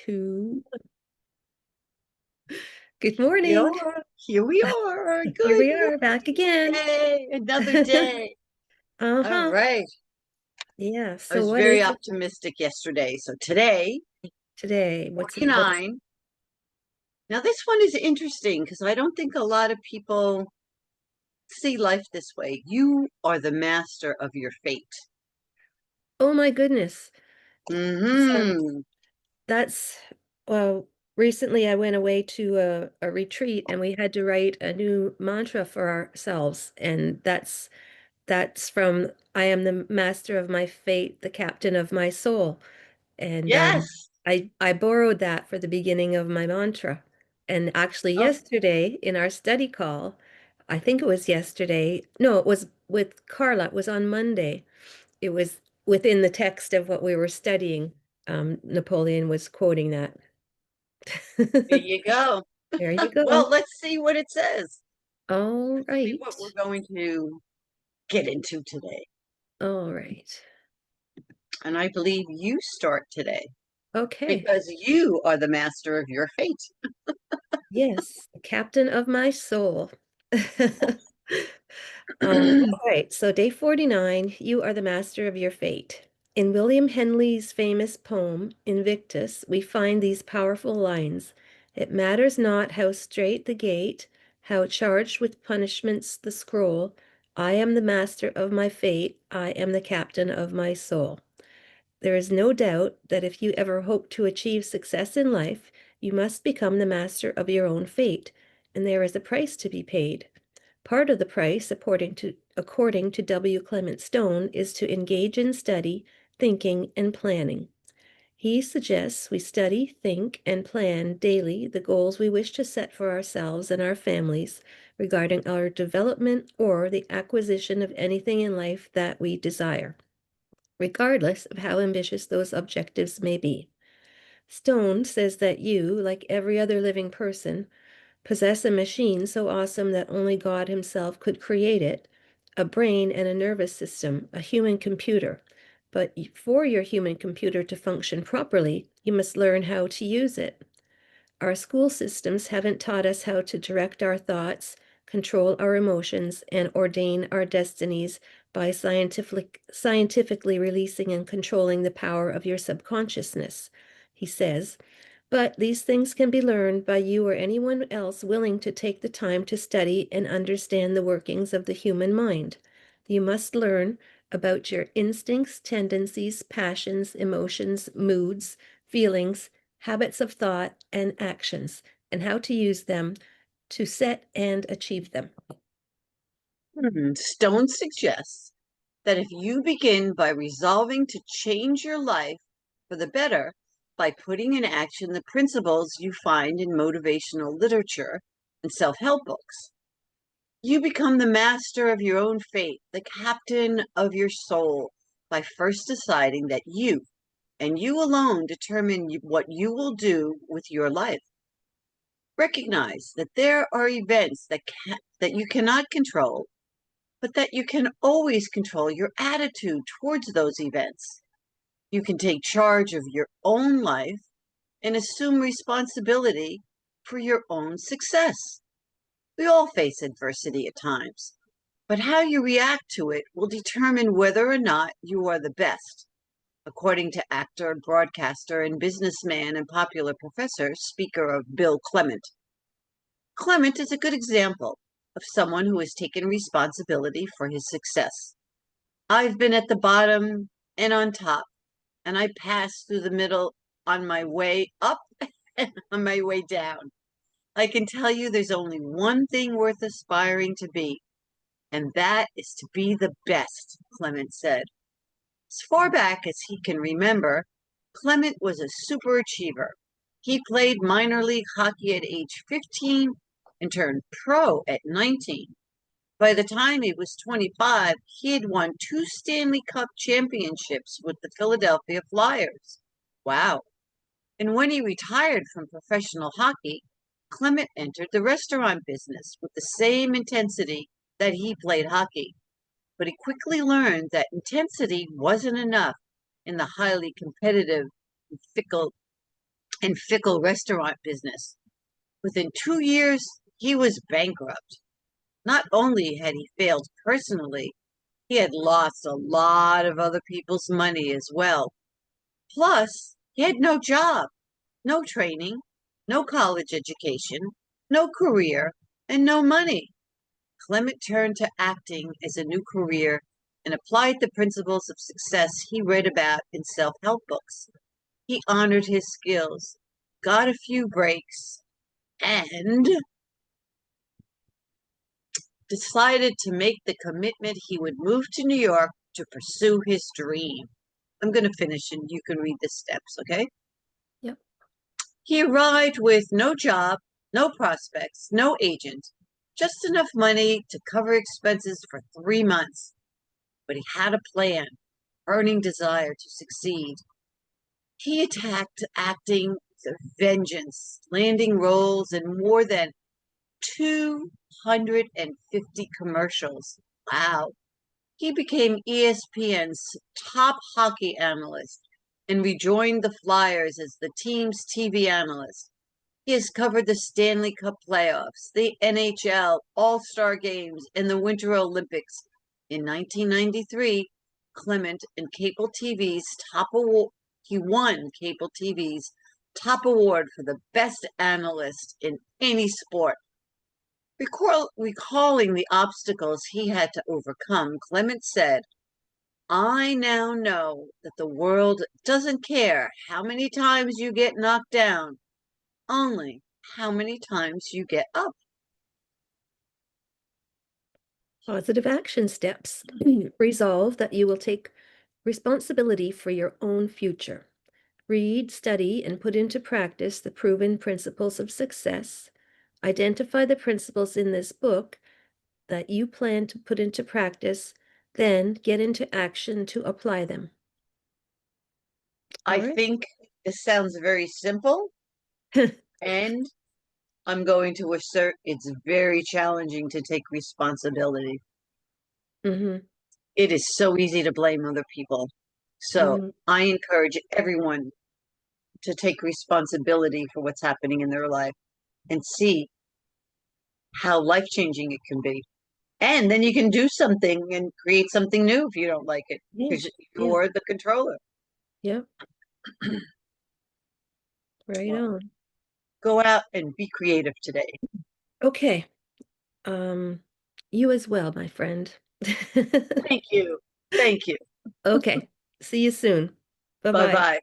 2. Good We morning. are. Here we are. Here Good we are back again. morning. Yay, another day. All Uh-huh. right. Yeah. I So was what very is it optimistic yesterday. So today, today? What's 49. Now, this one is interesting because I don't think a lot of people see life this way. You are the master of your fate. Oh my goodness. So Mm-hmm. that's well, recently I went away to a retreat and we had to write a new mantra for ourselves. And that's from I am the master of my fate, the captain of my soul. And Yes. I borrowed that for the beginning of my mantra. And actually, Oh, yesterday in our study call, I think it was yesterday. No, it was with Carla. It was on Monday. It was within the text of what we were studying. Napoleon was quoting that. there you go. There you Well, go. let's see what it says. All Let's see what we're right. going to get into today. All right. And I believe you start today, Okay. because you are the master of your fate. Yes, the captain of my soul. All right, so day 49, you are the master of your fate. In William Henley's famous poem, Invictus, we find these powerful lines. It matters not how straight the gate, how charged with punishments the scroll. I am the master of my fate. I am the captain of my soul. There is no doubt that if you ever hope to achieve success in life, you must become the master of your own fate, and there is a price to be paid. Part of the price, according to W. Clement Stone, is to engage in study, thinking, and planning. He suggests we study, think, and plan daily the goals we wish to set for ourselves and our families regarding our development or the acquisition of anything in life that we desire, regardless of how ambitious those objectives may be. Stone says that you, like every other living person, possess a machine so awesome that only God Himself could create it, a brain and a nervous system, a human computer. But for your human computer to function properly, you must learn how to use it. Our school systems haven't taught us how to direct our thoughts, control our emotions, and ordain our destinies by scientifically releasing and controlling the power of your subconsciousness, he says. But these things can be learned by you or anyone else willing to take the time to study and understand the workings of the human mind. You must learn about your instincts, tendencies, passions, emotions, moods, feelings, habits of thought, and actions, and how to use them to set and achieve them. Stone suggests that if you begin by resolving to change your life for the better by putting in action the principles you find in motivational literature and self help books, you become the master of your own fate, the captain of your soul, by first deciding that you and you alone determine what you will do with your life. Recognize that there are events that you cannot control, but that you can always control your attitude towards those events. You can take charge of your own life and assume responsibility for your own success. We all face adversity at times, but how you react to it will determine whether or not you are the best, according to actor, broadcaster, and businessman and popular professor, speaker of Bill Clement. Clement is a good example of someone who has taken responsibility for his success. I've been at the bottom and on top, and I passed through the middle on my way up and on my way down. I can tell you there's only one thing worth aspiring to be, and that is to be the best, Clement said. As far back as he can remember, Clement was a super achiever. He played minor league hockey at age 15 and turned pro at 19. By the time he was 25, he had won 2 Stanley Cup championships with the Philadelphia Flyers. Wow. And when he retired from professional hockey, Clement entered the restaurant business with the same intensity that he played hockey. But he quickly learned that intensity wasn't enough in the highly competitive and fickle and fickle restaurant business. Within 2 years, he was bankrupt. Not only had he failed personally, he had lost a lot of other people's money as well. Plus, he had no job, no training, no college education, no career, and no money. Clement turned to acting as a new career and applied the principles of success he read about in self help books. He honored his skills, got a few breaks, and decided to make the commitment he would move to New York to pursue his dream. I'm going to finish and you can read the steps, okay? Yep. He arrived with no job, no prospects, no agent, just enough money to cover expenses for 3 months. But he had a plan, burning desire to succeed. He attacked acting with a vengeance, landing roles in more than 250 commercials. Wow. He became ESPN's top hockey analyst and rejoined the Flyers as the team's TV analyst. He has covered the Stanley Cup playoffs, the NHL, All-Star games, and the Winter Olympics. In 1993, Clement and Cable TV's top award, he won Cable TV's top award for the best analyst in any sport. Recalling the obstacles he had to overcome, Clement said, I now know that the world doesn't care how many times you get knocked down, only how many times you get up. Positive action steps. Resolve that you will take responsibility for your own future. Read, study, and put into practice the proven principles of success. Identify the principles in this book that you plan to put into practice, then get into action to apply them. I All right. think this sounds very simple, and I'm going to assert it's very challenging to take responsibility. Mm-hmm. It is so easy to blame other people. So Mm-hmm. I encourage everyone to take responsibility for what's happening in their life and see how life changing it can be. And then you can do something and create something new if you don't like it Yeah. because Yeah. you're the controller. Yeah. Right Well, on. go out and be creative today. Okay. Um, you as well, my friend. Thank you. Thank you. Okay. See you soon. Bye Bye-bye. bye.